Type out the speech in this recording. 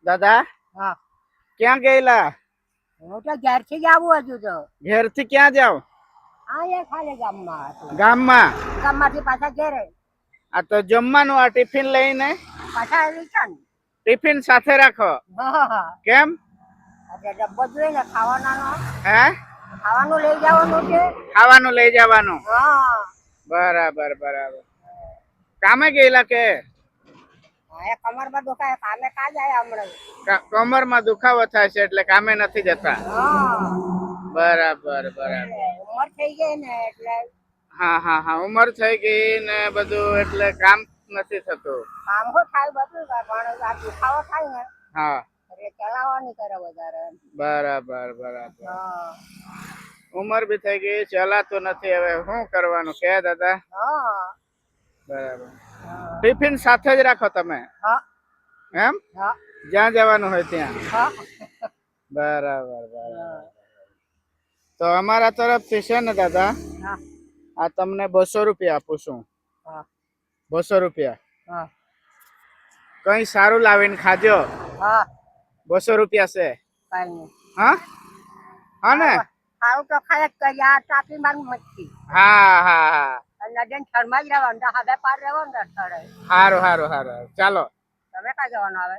દાદા હા ક્યાં ગયેલા? હું તો ઘેરથી જ આવું હજુ તો. ઘેરથી ક્યાં જાવ? અહીંયા ખાલી ગામમાં હતું. ગામમાં. ગામમાંથી પાછા ઘેરે. આ તો જમવાનું આ ટિફિન લઈને પાછા રિટર્ન. ટિફિન સાથે રાખો. હા કેમ? ડબ્બો જોઈએ ને ખાવાના. હે? ખાવાનું લઈ જવાનું છે. ખાવાનું લઈ જવાનું. હા બરાબર બરાબર. કામે ગયેલા કે? કમરમાં દુખાય કામે કા જાય હમણાં. કમરમાં દુખાવો થાય છે એટલે કામે નથી જતા. હા બરાબર બરાબર. ઉંમર થઈ ગઈ ને એટલે. હા હા હા ઉંમર થઈ ગઈ ને બધું એટલે કામ નથી થતું. કામ હો થાય બધું પણ આ દુખાવો થાય ને. હા એટલે ચલાવવાની કરે વધારે. બરાબર બરાબર. હા ઉંમર બી થઈ ગઈ ચલાતું નથી હવે શું કરવાનું કે દાદા? હા બરાબર. ટિફિન સાથે જ રાખો તમે? હા એમ? હા જ્યાં જવાનું હોય ત્યાં? હા બરાબર બરાબર. તો અમારા તરફથી છે ને દાદા હા આ તમને 200 રૂપિયા આપું છું. હા 200 રૂપિયા. હા કઈ સારું લાવીને ખાજો. હા 200 રૂપિયા છે. કઈ નહીં. હા હા ને? સારું તો ખાય જ કરી આ ટ્રાફિક માં મચી. હા હા હા નદીને થરમાં જ રહેવાનું હવે પાર રહેવાનું સ્થળે. સારું સારું સારું ચાલો. તમે ક્યાં જવાનું આવે?